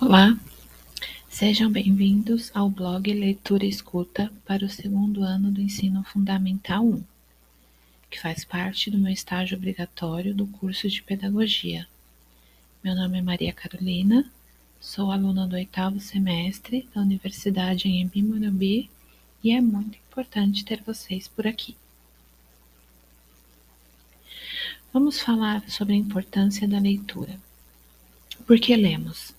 Olá, sejam bem-vindos ao blog Leitura e Escuta para o segundo ano do Ensino Fundamental 1, que faz parte do meu estágio obrigatório do curso de Pedagogia. Meu nome é Maria Carolina, sou aluna do 8º semestre da Universidade Anhembi Morumbi e é muito importante ter vocês por aqui. Vamos falar sobre a importância da leitura. Por que lemos?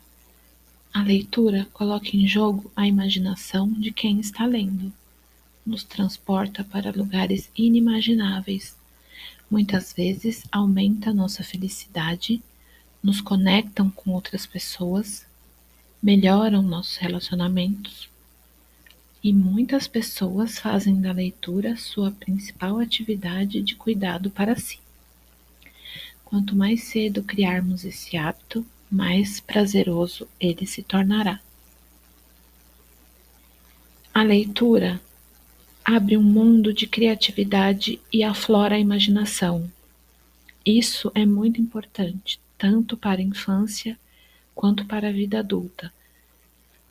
A leitura coloca em jogo a imaginação de quem está lendo. Nos transporta para lugares inimagináveis. Muitas vezes aumenta nossa felicidade, nos conectam com outras pessoas, melhoram nossos relacionamentos. E muitas pessoas fazem da leitura sua principal atividade de cuidado para si. Quanto mais cedo criarmos esse hábito, mais prazeroso ele se tornará. A leitura abre um mundo de criatividade e aflora a imaginação. Isso é muito importante, tanto para a infância quanto para a vida adulta,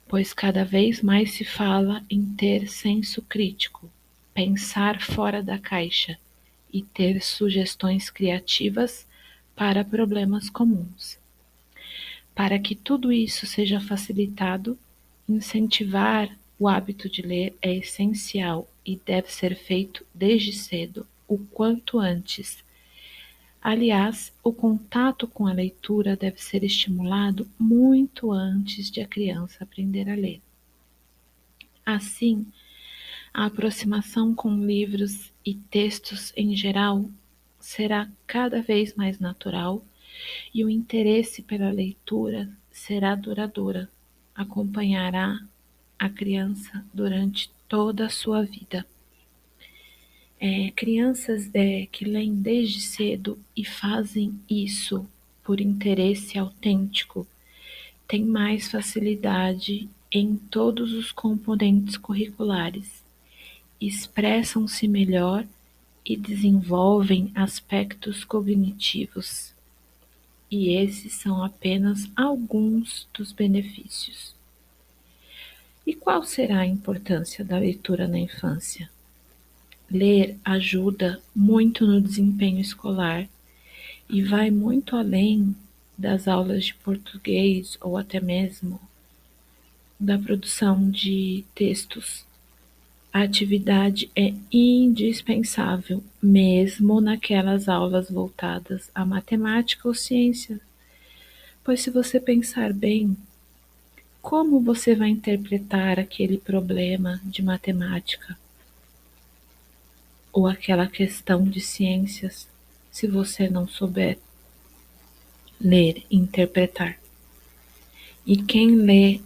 pois cada vez mais se fala em ter senso crítico, pensar fora da caixa e ter sugestões criativas para problemas comuns. Para que tudo isso seja facilitado, incentivar o hábito de ler é essencial e deve ser feito desde cedo, o quanto antes. Aliás, o contato com a leitura deve ser estimulado muito antes de a criança aprender a ler. Assim, a aproximação com livros e textos em geral será cada vez mais natural e o interesse pela leitura será duradoura, acompanhará a criança durante toda a sua vida. Crianças que leem desde cedo e fazem isso por interesse autêntico têm mais facilidade em todos os componentes curriculares, expressam-se melhor e desenvolvem aspectos cognitivos. E esses são apenas alguns dos benefícios. E qual será a importância da leitura na infância? Ler ajuda muito no desempenho escolar e vai muito além das aulas de português ou até mesmo da produção de textos. A atividade é indispensável, mesmo naquelas aulas voltadas à matemática ou ciência, pois se você pensar bem, como você vai interpretar aquele problema de matemática ou aquela questão de ciências se você não souber ler e interpretar? E quem lê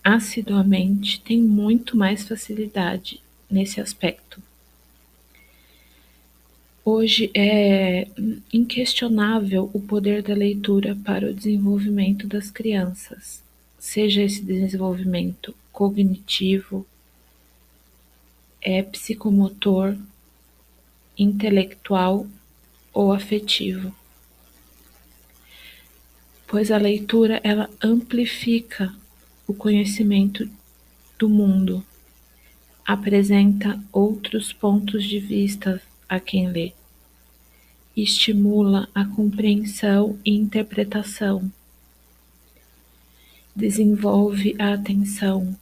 assiduamente tem muito mais facilidade nesse aspecto. Hoje é inquestionável o poder da leitura para o desenvolvimento das crianças, seja esse desenvolvimento cognitivo, psicomotor, intelectual ou afetivo. Pois a leitura ela amplifica o conhecimento do mundo, apresenta outros pontos de vista a quem lê, estimula a compreensão e interpretação, desenvolve a atenção,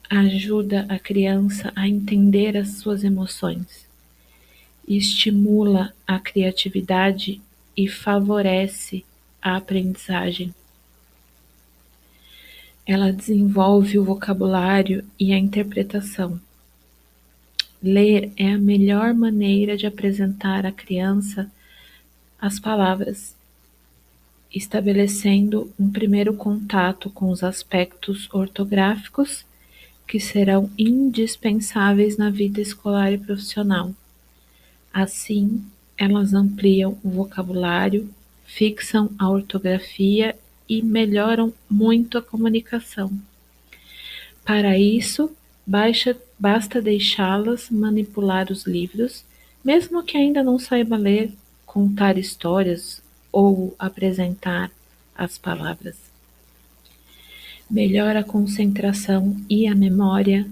ajuda a criança a entender as suas emoções, estimula a criatividade e favorece a aprendizagem. Ela desenvolve o vocabulário e a interpretação. Ler é a melhor maneira de apresentar à criança as palavras, estabelecendo um primeiro contato com os aspectos ortográficos que serão indispensáveis na vida escolar e profissional. Assim, elas ampliam o vocabulário, fixam a ortografia e melhoram muito a comunicação. Para isso, basta deixá-las manipular os livros, mesmo que ainda não saiba ler, contar histórias ou apresentar as palavras. melhora a concentração e a memória,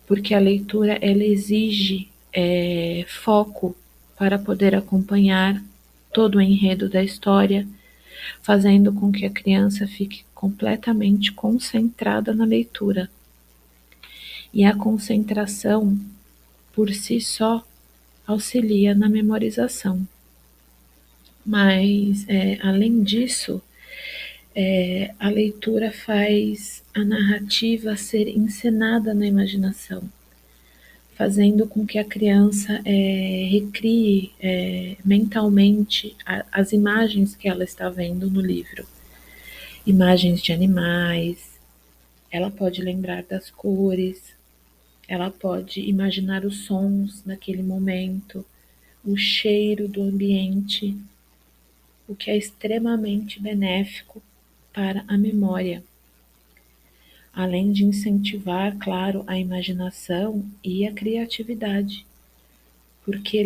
porque a leitura ela exige foco para poder acompanhar todo o enredo da história, fazendo com que a criança fique completamente concentrada na leitura. E a concentração, por si só, auxilia na memorização. Mas, além disso, a leitura faz a narrativa ser encenada na imaginação, fazendo com que a criança recrie mentalmente as imagens que ela está vendo no livro. Imagens de animais, ela pode lembrar das cores, ela pode imaginar os sons naquele momento, o cheiro do ambiente, o que é extremamente benéfico para a memória, além de incentivar, claro, a imaginação e a criatividade, porque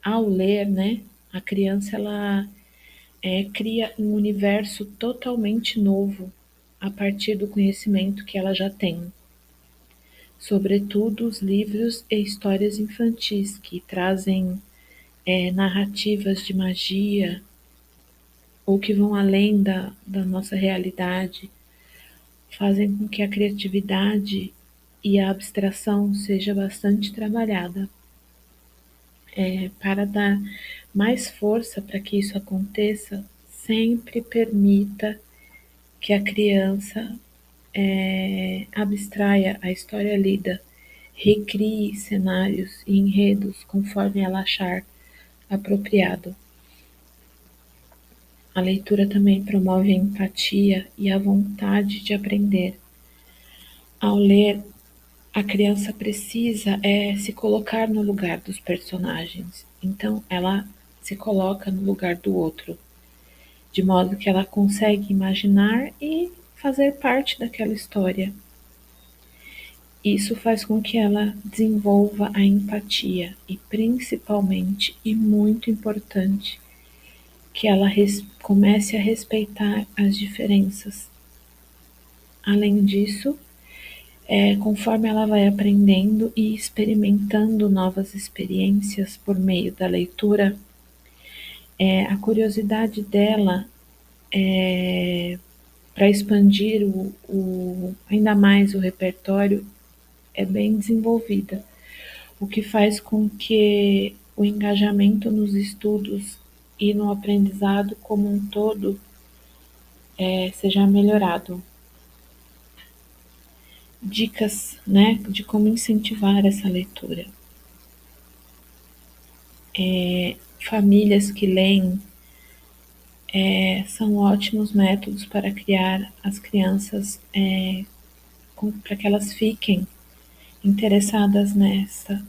ao ler, né, a criança ela cria um universo totalmente novo a partir do conhecimento que ela já tem. Sobretudo os livros e histórias infantis que trazem narrativas de magia ou que vão além da nossa realidade, fazem com que a criatividade e a abstração seja bastante trabalhada. Para dar mais força para que isso aconteça, sempre permita que a criança abstraia a história lida, recrie cenários e enredos conforme ela achar apropriado. A leitura também promove a empatia e a vontade de aprender. Ao ler, a criança precisa se colocar no lugar dos personagens. Então, ela se coloca no lugar do outro, de modo que ela consegue imaginar e fazer parte daquela história. Isso faz com que ela desenvolva a empatia e, principalmente, e muito importante, que ela comece a respeitar as diferenças. Além disso, conforme ela vai aprendendo e experimentando novas experiências por meio da leitura, a curiosidade dela para expandir ainda mais o repertório é bem desenvolvida, o que faz com que o engajamento nos estudos e no aprendizado como um todo seja melhorado. Dicas, né, de como incentivar essa leitura. Famílias que leem são ótimos métodos para criar as crianças para que elas fiquem interessadas nessa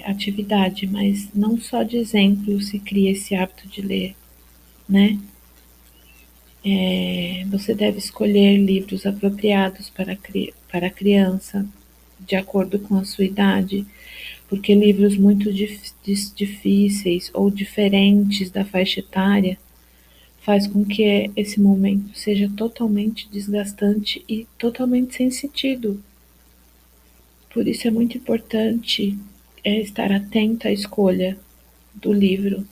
atividade, mas não só de exemplo se cria esse hábito de ler, né? Você deve escolher livros apropriados para a criança, de acordo com a sua idade, porque livros muito difíceis ou diferentes da faixa etária faz com que esse momento seja totalmente desgastante e totalmente sem sentido. Por isso é muito importante estar atento à escolha do livro,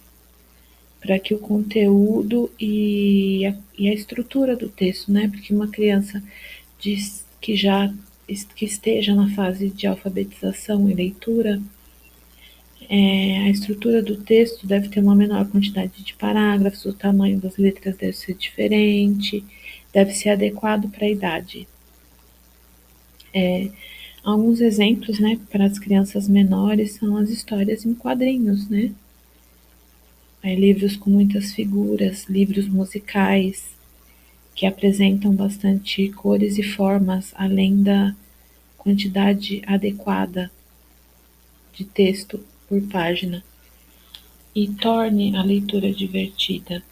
para que o conteúdo e a estrutura do texto, né? Porque uma criança diz que esteja na fase de alfabetização e leitura, a estrutura do texto deve ter uma menor quantidade de parágrafos, o tamanho das letras deve ser diferente, deve ser adequado para a idade. Alguns exemplos, né, para as crianças menores são as histórias em quadrinhos, né? Livros com muitas figuras, livros musicais que apresentam bastante cores e formas, além da quantidade adequada de texto por página. E torne a leitura divertida,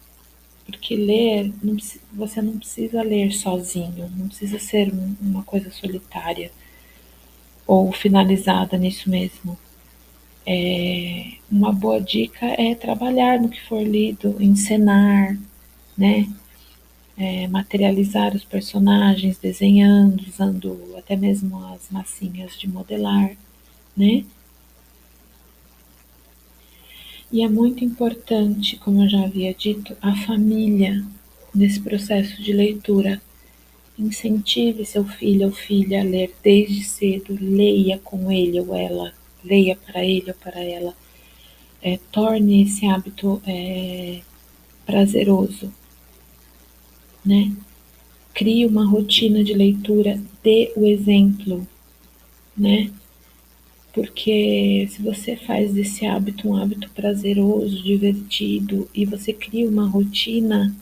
porque ler, você não precisa ler sozinho, não precisa ser uma coisa solitária ou finalizada nisso mesmo. Uma boa dica é trabalhar no que for lido, encenar, né? materializar os personagens, desenhando, usando até mesmo as massinhas de modelar, né? E é muito importante, como eu já havia dito, a família nesse processo de leitura. Incentive seu filho ou filha a ler desde cedo, leia com ele ou ela, leia para ele ou para ela. Torne esse hábito prazeroso, né? Crie uma rotina de leitura, dê o exemplo, né? Porque se você faz desse hábito um hábito prazeroso, divertido, e você cria uma rotina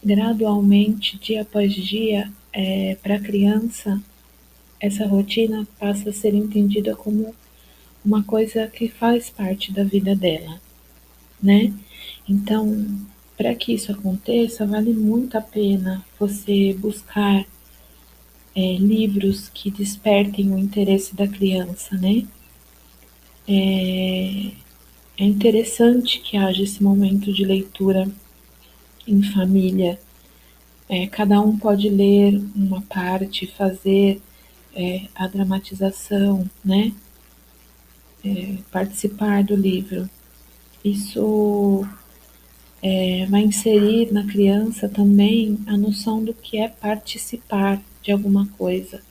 gradualmente, dia após dia, para a criança, essa rotina passa a ser entendida como uma coisa que faz parte da vida dela, né? Então, para que isso aconteça, vale muito a pena você buscar livros que despertem o interesse da criança, né? É interessante que haja esse momento de leitura em família. Cada um pode ler uma parte, fazer a dramatização, né? Participar do livro. Isso vai inserir na criança também a noção do que é participar de alguma coisa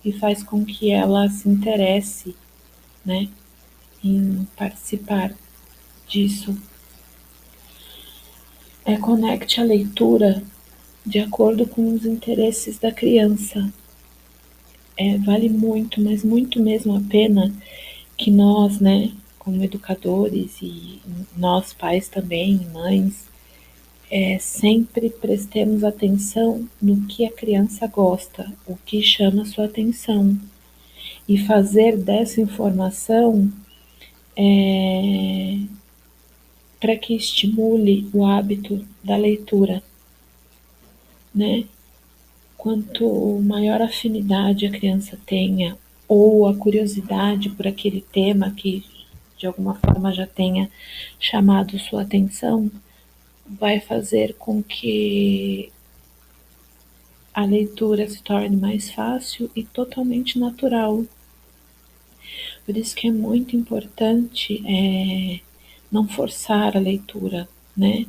e faz com que ela se interesse, né, em participar disso. Conecte a leitura de acordo com os interesses da criança. Vale muito, mas muito mesmo a pena que nós, né, como educadores e nós pais também, mães, sempre prestemos atenção no que a criança gosta, o que chama sua atenção, e fazer dessa informação para que estimule o hábito da leitura, né? Quanto maior afinidade a criança tenha, ou a curiosidade por aquele tema que de alguma forma já tenha chamado sua atenção, vai fazer com que a leitura se torne mais fácil e totalmente natural. Por isso que é muito importante não forçar a leitura, né?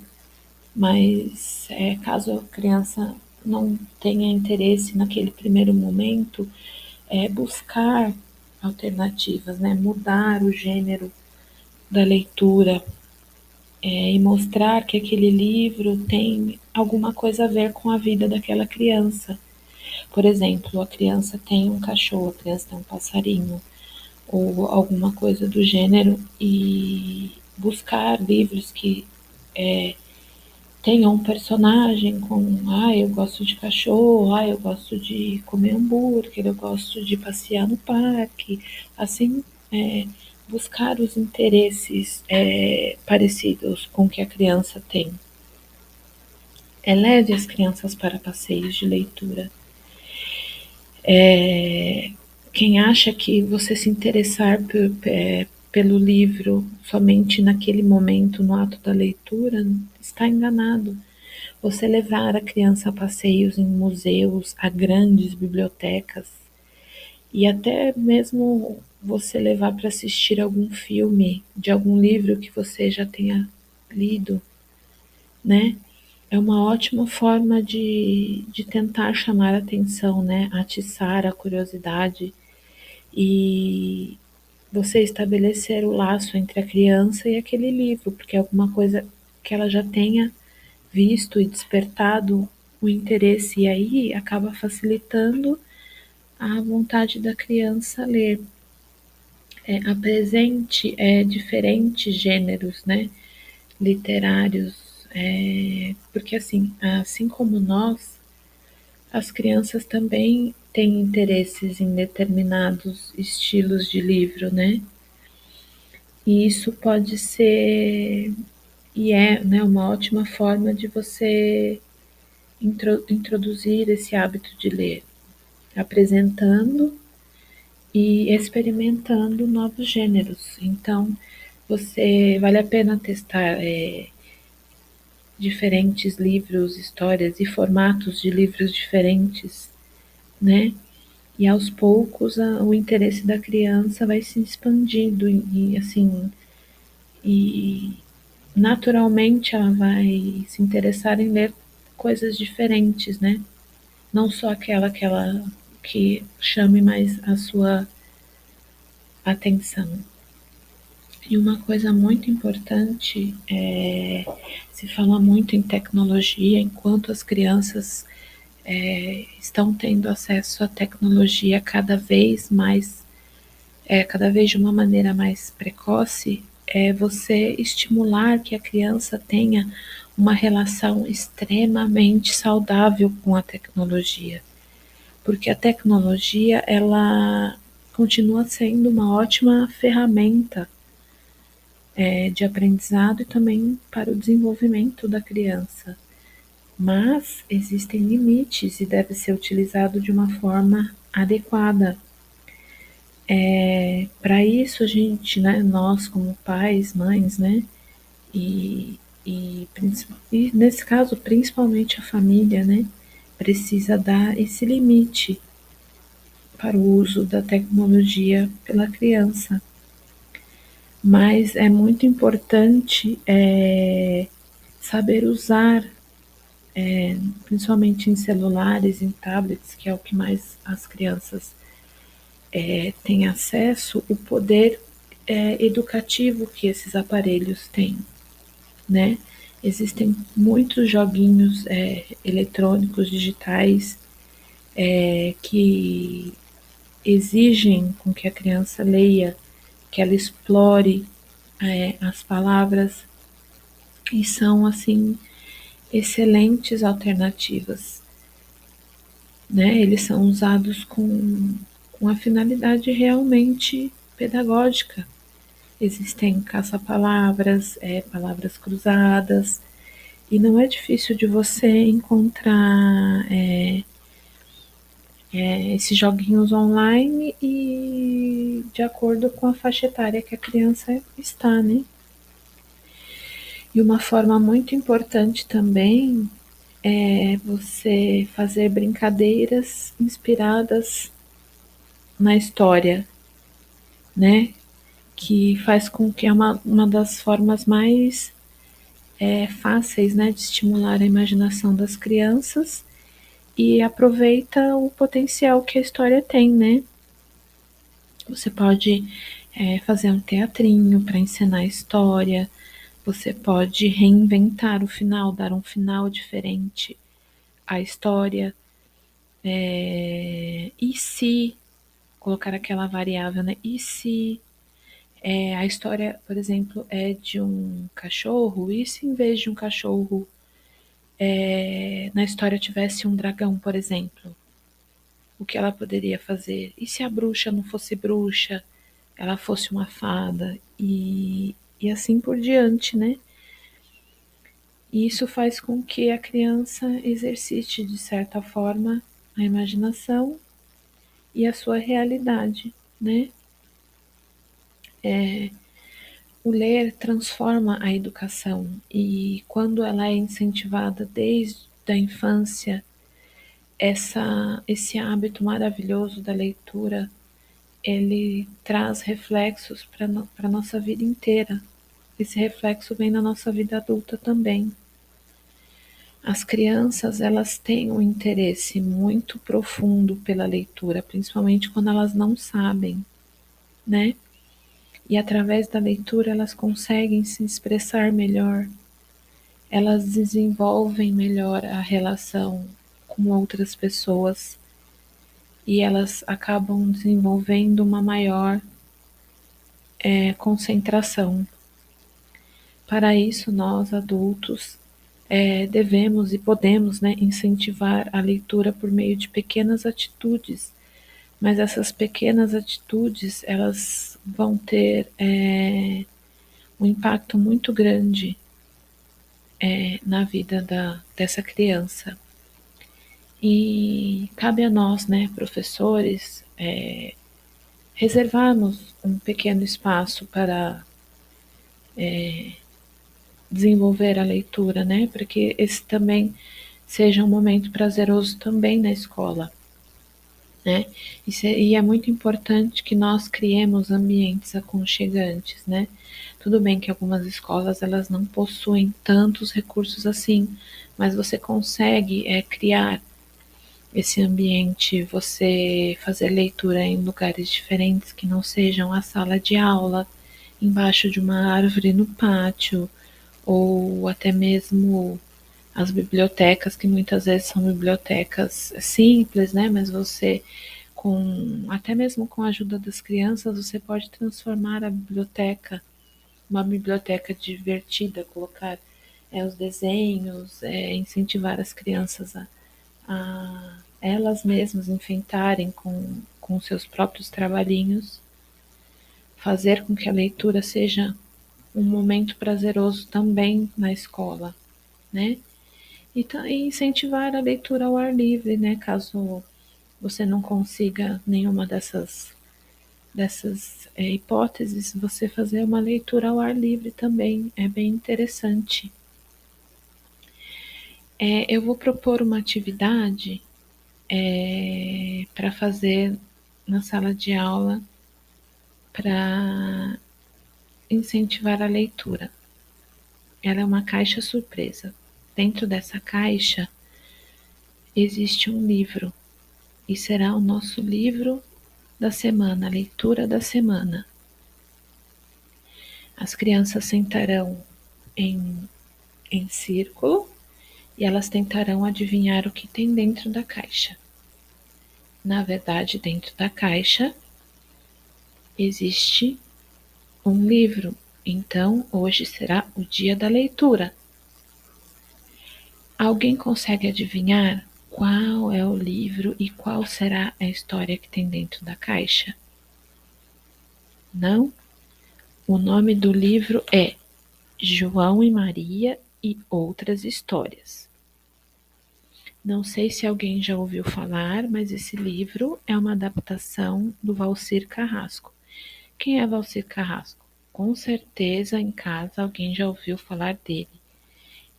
Mas caso a criança não tenha interesse naquele primeiro momento, buscar alternativas, né? Mudar o gênero da leitura e mostrar que aquele livro tem alguma coisa a ver com a vida daquela criança. Por exemplo, a criança tem um cachorro, a criança tem um passarinho, ou alguma coisa do gênero, e buscar livros que tenham um personagem com, eu gosto de cachorro, eu gosto de comer hambúrguer, eu gosto de passear no parque, assim, buscar os interesses parecidos com o que a criança tem. Leve as crianças para passeios de leitura. Quem acha que você se interessar pelo livro somente naquele momento, no ato da leitura, está enganado. Você levar a criança a passeios em museus, a grandes bibliotecas, e até mesmo você levar para assistir algum filme de algum livro que você já tenha lido, né? É uma ótima forma de tentar chamar a atenção, né? Atiçar a curiosidade e você estabelecer o laço entre a criança e aquele livro, porque é alguma coisa que ela já tenha visto e despertado o interesse, e aí acaba facilitando a vontade da criança ler. Apresente diferentes gêneros, né, literários, porque assim como nós, as crianças também têm interesses em determinados estilos de livro, né? E isso pode ser e é, né, uma ótima forma de você introduzir esse hábito de ler, apresentando e experimentando novos gêneros. Então, você vale a pena testar diferentes livros, histórias e formatos de livros diferentes, né? E aos poucos o interesse da criança vai se expandindo e assim, e naturalmente ela vai se interessar em ler coisas diferentes, né? Não só aquela que ela que chame mais a sua atenção. E uma coisa muito importante se fala muito em tecnologia, enquanto as crianças estão tendo acesso à tecnologia cada vez de uma maneira mais precoce, é você estimular que a criança tenha uma relação extremamente saudável com a tecnologia, porque a tecnologia ela continua sendo uma ótima ferramenta de aprendizado e também para o desenvolvimento da criança. Mas existem limites e deve ser utilizado de uma forma adequada. Para isso a gente, né, nós como pais, mães, né, e, e, e nesse caso principalmente a família, né, precisa dar esse limite para o uso da tecnologia pela criança. Mas é muito importante saber usar, principalmente em celulares, em tablets, que é o que mais as crianças têm acesso, o poder educativo que esses aparelhos têm, né? Existem muitos joguinhos eletrônicos digitais que exigem com que a criança leia, que ela explore as palavras e são assim excelentes alternativas, né? Eles são usados com a finalidade realmente pedagógica. Existem caça-palavras, palavras cruzadas, e não é difícil de você encontrar esses joguinhos online e de acordo com a faixa etária que a criança está, né? E uma forma muito importante também é você fazer brincadeiras inspiradas na história, né? Que faz com que é uma das formas mais fáceis, né, de estimular a imaginação das crianças e aproveita o potencial que a história tem, né? Você pode fazer um teatrinho para ensinar a história, você pode reinventar o final, dar um final diferente à história. E se colocar aquela variável, né? E se a história, por exemplo, é de um cachorro, e se em vez de um cachorro na história tivesse um dragão, por exemplo? O que ela poderia fazer? E se a bruxa não fosse bruxa, ela fosse uma fada? E assim por diante, né? E isso faz com que a criança exercite, de certa forma, a imaginação e a sua realidade, né? O ler transforma a educação e quando ela é incentivada desde a infância, esse hábito maravilhoso da leitura, ele traz reflexos para a nossa vida inteira. Esse reflexo vem na nossa vida adulta também. As crianças, elas têm um interesse muito profundo pela leitura, principalmente quando elas não sabem, né? E através da leitura elas conseguem se expressar melhor, elas desenvolvem melhor a relação com outras pessoas e elas acabam desenvolvendo uma maior concentração. Para isso, nós adultos devemos e podemos, né, incentivar a leitura por meio de pequenas atitudes, mas essas pequenas atitudes elas vão ter um impacto muito grande na vida dessa criança. E cabe a nós, né, professores, reservarmos um pequeno espaço para desenvolver a leitura, né? Para que esse também seja um momento prazeroso também na escola, né? E é muito importante que nós criemos ambientes aconchegantes, né? Tudo bem que algumas escolas elas não possuem tantos recursos assim, mas você consegue criar esse ambiente, você fazer leitura em lugares diferentes que não sejam a sala de aula, embaixo de uma árvore no pátio, ou até mesmo as bibliotecas, que muitas vezes são bibliotecas simples, né? Mas você, até mesmo com a ajuda das crianças, você pode transformar a biblioteca uma biblioteca divertida, colocar os desenhos, incentivar as crianças a elas mesmas enfeitarem com seus próprios trabalhinhos, fazer com que a leitura seja um momento prazeroso também na escola, né? E incentivar a leitura ao ar livre, né? Caso você não consiga nenhuma dessas hipóteses, você fazer uma leitura ao ar livre também é bem interessante. Eu vou propor uma atividade para fazer na sala de aula para incentivar a leitura. Ela é uma caixa surpresa. Dentro dessa caixa existe um livro e será o nosso livro da semana, a leitura da semana. As crianças sentarão em círculo e elas tentarão adivinhar o que tem dentro da caixa. Na verdade, dentro da caixa existe um livro. Então, hoje será o dia da leitura. Alguém consegue adivinhar qual é o livro e qual será a história que tem dentro da caixa? Não? O nome do livro é João e Maria e Outras Histórias. Não sei se alguém já ouviu falar, mas esse livro é uma adaptação do Valcir Carrasco. Quem é Valcir Carrasco? Com certeza em casa alguém já ouviu falar dele.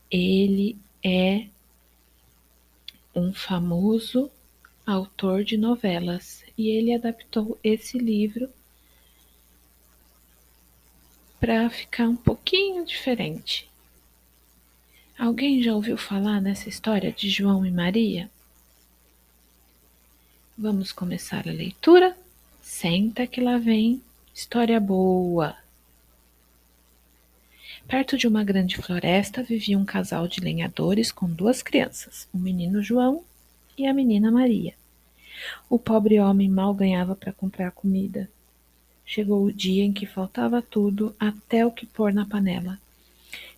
Ele é um famoso autor de novelas e ele adaptou esse livro para ficar um pouquinho diferente. Alguém já ouviu falar nessa história de João e Maria? Vamos começar a leitura? Senta que lá vem história boa. Perto de uma grande floresta vivia um casal de lenhadores com duas crianças, o menino João e a menina Maria. O pobre homem mal ganhava para comprar comida. Chegou o dia em que faltava tudo, até o que pôr na panela.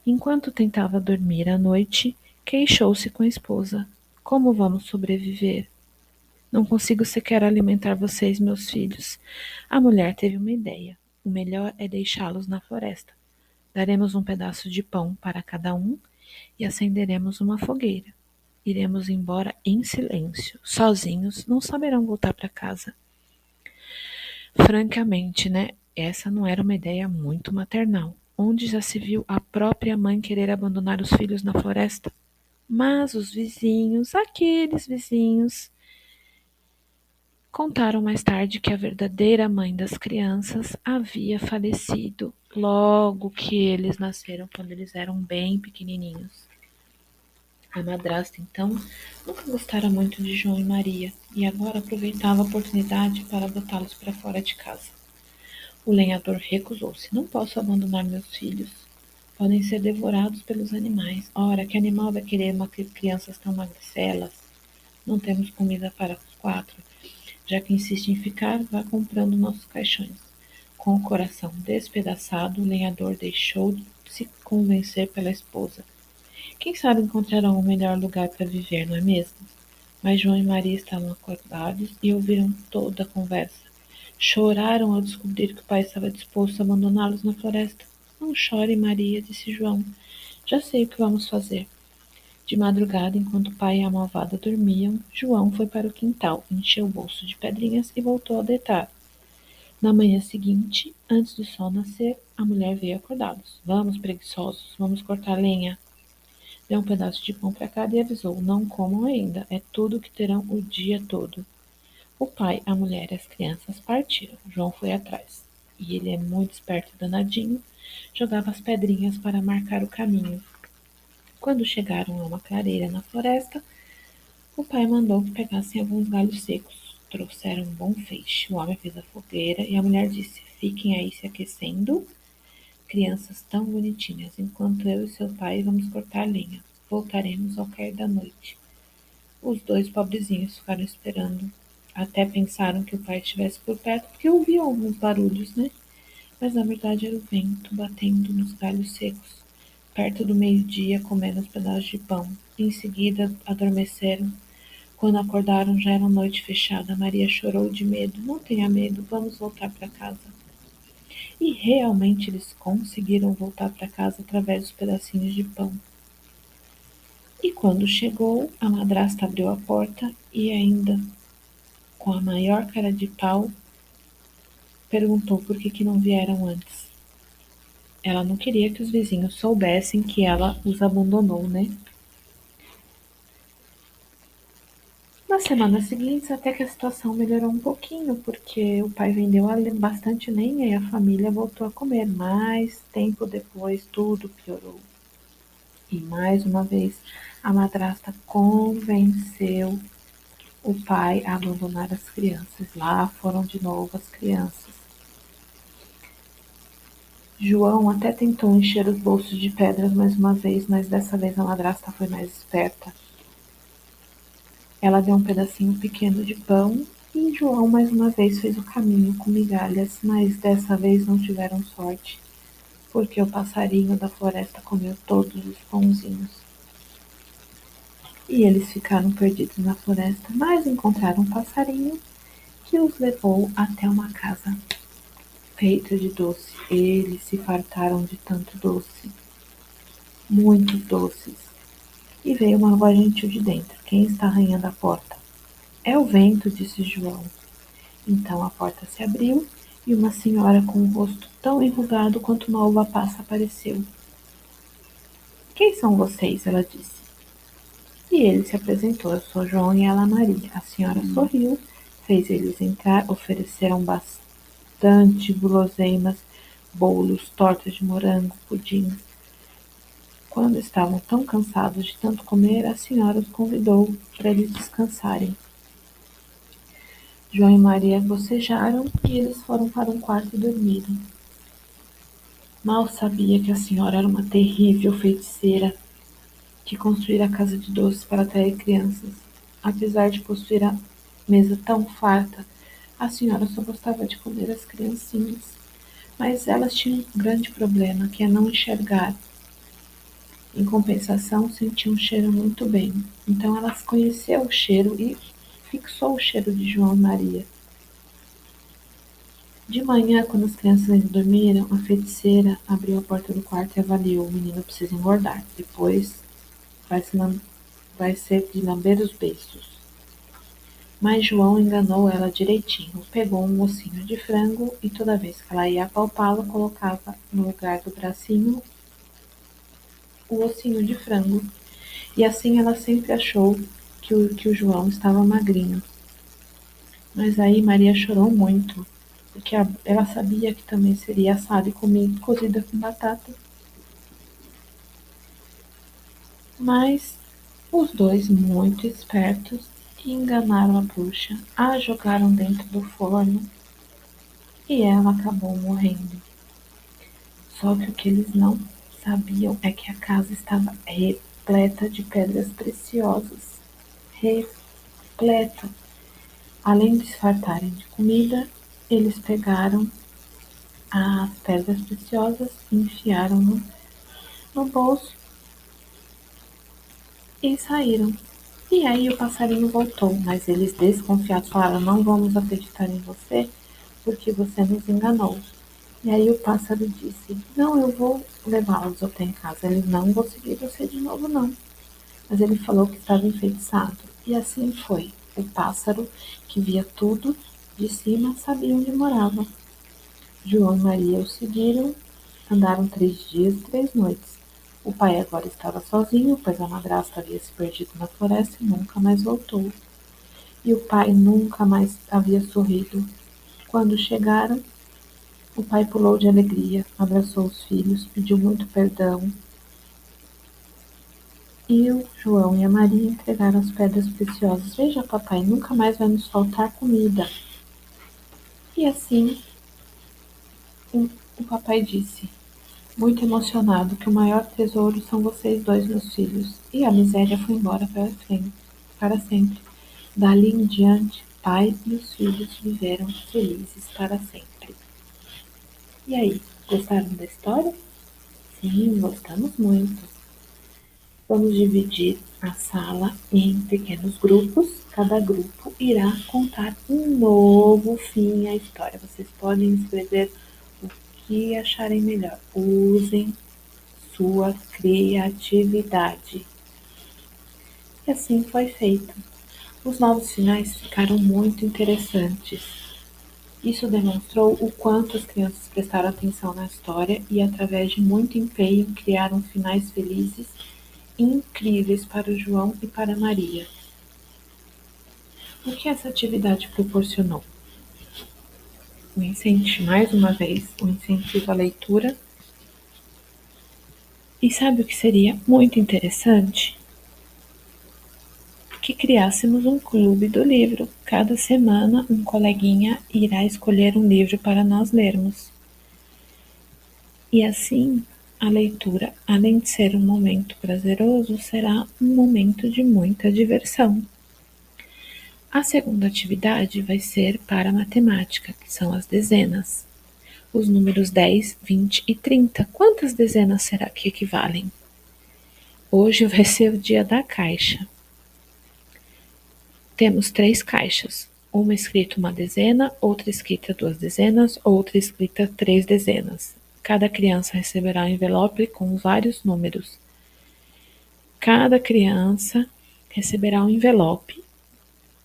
Enquanto tentava dormir à noite, queixou-se com a esposa. Como vamos sobreviver? Não consigo sequer alimentar vocês, meus filhos. A mulher teve uma ideia. O melhor é deixá-los na floresta. Daremos um pedaço de pão para cada um e acenderemos uma fogueira. Iremos embora em silêncio. Sozinhos, não saberão voltar para casa. Francamente, né? Essa não era uma ideia muito maternal. Onde já se viu a própria mãe querer abandonar os filhos na floresta? Mas os vizinhos, aqueles vizinhos, contaram mais tarde que a verdadeira mãe das crianças havia falecido logo que eles nasceram, quando eles eram bem pequenininhos. A madrasta, então, nunca gostara muito de João e Maria e agora aproveitava a oportunidade para botá-los para fora de casa. O lenhador recusou-se. Não posso abandonar meus filhos. Podem ser devorados pelos animais. Ora, que animal vai querer uma crianças tão magricelas? Não temos comida para os quatro. Já que insiste em ficar, vá comprando nossos caixões. Com o coração despedaçado, o lenhador deixou de se convencer pela esposa. Quem sabe encontrarão um melhor lugar para viver, não é mesmo? Mas João e Maria estavam acordados e ouviram toda a conversa. Choraram ao descobrir que o pai estava disposto a abandoná-los na floresta. Não chore, Maria, disse João. Já sei o que vamos fazer. De madrugada, enquanto o pai e a malvada dormiam, João foi para o quintal, encheu o bolso de pedrinhas e voltou a deitar. Na manhã seguinte, antes do sol nascer, a mulher veio acordá-los. Vamos, preguiçosos, vamos cortar lenha. Deu um pedaço de pão para cada e avisou: não comam ainda, é tudo que terão o dia todo. O pai, a mulher e as crianças partiram. João foi atrás. E ele é muito esperto e danadinho, jogava as pedrinhas para marcar o caminho. Quando chegaram a uma clareira na floresta, o pai mandou que pegassem alguns galhos secos. Trouxeram um bom feixe. O homem fez a fogueira e a mulher disse: fiquem aí se aquecendo, crianças tão bonitinhas, enquanto eu e seu pai vamos cortar lenha. Voltaremos ao cair da noite. Os dois pobrezinhos ficaram esperando. Até pensaram que o pai estivesse por perto, porque ouviam alguns barulhos, né? Mas na verdade era o vento batendo nos galhos secos. Perto do meio-dia, comendo os pedaços de pão. Em seguida, adormeceram. Quando acordaram, já era noite fechada. Maria chorou de medo. Não tenha medo, vamos voltar para casa. E realmente eles conseguiram voltar para casa através dos pedacinhos de pão. E quando chegou, a madrasta abriu a porta e ainda com a maior cara de pau, perguntou por que não vieram antes. Ela não queria que os vizinhos soubessem que ela os abandonou, né? Nas semanas seguintes, até que a situação melhorou um pouquinho, porque o pai vendeu bastante lenha e a família voltou a comer, mas tempo depois tudo piorou. E mais uma vez, a madrasta convenceu o pai a abandonar as crianças. Lá foram de novo as crianças. João até tentou encher os bolsos de pedras mais uma vez, mas dessa vez a madrasta foi mais esperta. Ela deu um pedacinho pequeno de pão e João mais uma vez fez o caminho com migalhas, mas dessa vez não tiveram sorte, porque o passarinho da floresta comeu todos os pãozinhos. E eles ficaram perdidos na floresta, mas encontraram um passarinho que os levou até uma casa feita de doce. Eles se fartaram de tanto doce, muitos doces. E veio uma voz gentil de dentro. Quem está arranhando a porta? É o vento, disse João. Então a porta se abriu e uma senhora com um rosto tão enrugado quanto uma uva passa apareceu. Quem são vocês? Ela disse. E ele se apresentou. Eu sou João e ela Maria. A senhora sorriu, fez eles entrar, ofereceram bastante guloseimas, bolos, tortas de morango, pudim. Quando estavam tão cansados de tanto comer, a senhora os convidou para eles descansarem. João e Maria bocejaram e eles foram para um quarto e dormiram. Mal sabia que a senhora era uma terrível feiticeira que construíra a casa de doces para atrair crianças. Apesar de possuir a mesa tão farta, a senhora só gostava de comer as criancinhas. Mas elas tinham um grande problema, que é não enxergar. Em compensação, sentia um cheiro muito bem. Então ela conheceu o cheiro e fixou o cheiro de João e Maria. De manhã, quando as crianças ainda dormiram, a feiticeira abriu a porta do quarto e avaliou: o menino precisa engordar. Depois vai ser de lamber os beiços. Mas João enganou ela direitinho. Pegou um ossinho de frango e toda vez que ela ia apalpá-lo, colocava no lugar do bracinho o ossinho de frango. E assim ela sempre achou que o João estava magrinho. Mas aí Maria chorou muito, porque ela sabia que também seria assado e comido, cozida com batata. Mas os dois, muito espertos, enganaram a bruxa, a jogaram dentro do forno e ela acabou morrendo. Só que o que eles não sabiam é que a casa estava repleta de pedras preciosas. Repleta. Além de se fartarem de comida, eles pegaram as pedras preciosas, enfiaram no bolso e saíram. E aí o passarinho voltou, mas eles desconfiados falaram: não vamos acreditar em você porque você nos enganou. E aí o pássaro disse: não, eu vou levá-los até em casa. Eles não vão seguir você de novo, não. Mas ele falou que estava enfeitiçado. E assim foi. O pássaro, que via tudo de cima, sabia onde morava. João e Maria o seguiram, andaram 3 dias e 3 noites. O pai agora estava sozinho, pois a madrasta havia se perdido na floresta e nunca mais voltou. E o pai nunca mais havia sorrido. Quando chegaram, o pai pulou de alegria, abraçou os filhos, pediu muito perdão. E o João e a Maria entregaram as pedras preciosas. Veja, papai, nunca mais vai nos faltar comida. E assim o papai disse, muito emocionado, que o maior tesouro são vocês dois, meus filhos. E a miséria foi embora para sempre. Dali em diante, o pai e os filhos viveram felizes para sempre. E aí, gostaram da história? Sim, gostamos muito. Vamos dividir a sala em pequenos grupos. Cada grupo irá contar um novo fim à história. Vocês podem escrever o que acharem melhor. Usem sua criatividade. E assim foi feito. Os novos finais ficaram muito interessantes. Isso demonstrou o quanto as crianças prestaram atenção na história e, através de muito empenho, criaram finais felizes e incríveis para o João e para a Maria. O que essa atividade proporcionou? Mais uma vez, o incentivo à leitura. E sabe o que seria muito interessante? Que criássemos um clube do livro. Cada semana, um coleguinha irá escolher um livro para nós lermos. E assim, a leitura, além de ser um momento prazeroso, será um momento de muita diversão. A segunda atividade vai ser para a matemática, que são as dezenas. Os números 10, 20 e 30. Quantas dezenas será que equivalem? Hoje vai ser o dia da caixa. Temos 3 caixas. Uma escrita uma dezena, outra escrita 2 dezenas, outra escrita 3 dezenas. Cada criança receberá um envelope com vários números. Cada criança receberá um envelope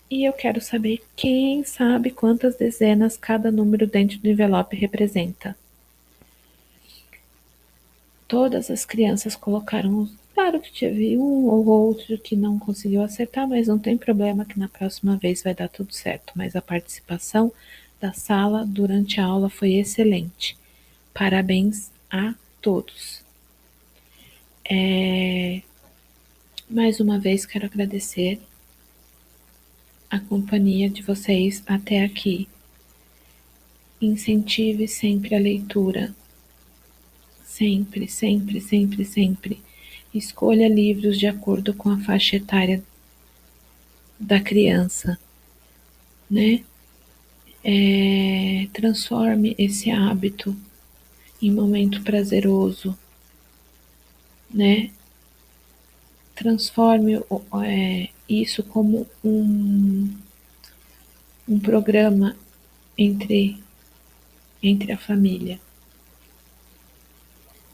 e eu quero saber quem sabe quantas dezenas cada número dentro do envelope representa. Todas as crianças colocaram, claro que teve um ou outro que não conseguiu acertar, mas não tem problema que na próxima vez vai dar tudo certo. Mas a participação da sala durante a aula foi excelente. Parabéns a todos. Mais uma vez quero agradecer a companhia de vocês até aqui. Incentive sempre a leitura. Sempre, sempre, sempre, sempre. Escolha livros de acordo com a faixa etária da criança, né? Transforme esse hábito em momento prazeroso, né? Transforme isso como um programa entre a família,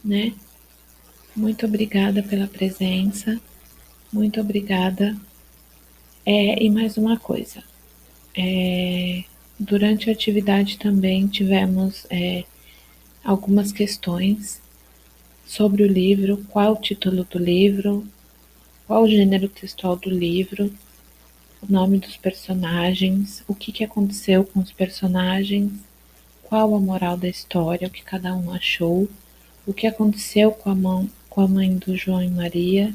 né? Muito obrigada pela presença, muito obrigada. E mais uma coisa, durante a atividade também tivemos algumas questões sobre o livro, qual o título do livro, qual o gênero textual do livro, o nome dos personagens, o que aconteceu com os personagens, qual a moral da história, o que cada um achou, o que aconteceu com a mãe do João e Maria,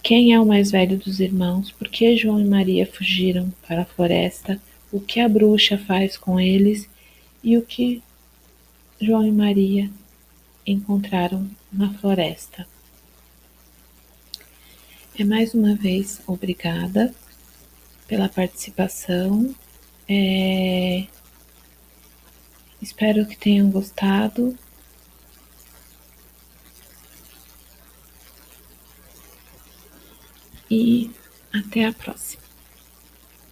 quem é o mais velho dos irmãos, por que João e Maria fugiram para a floresta, o que a bruxa faz com eles e o que João e Maria encontraram na floresta. Mais uma vez, obrigada pela participação. Espero que tenham gostado e até a próxima.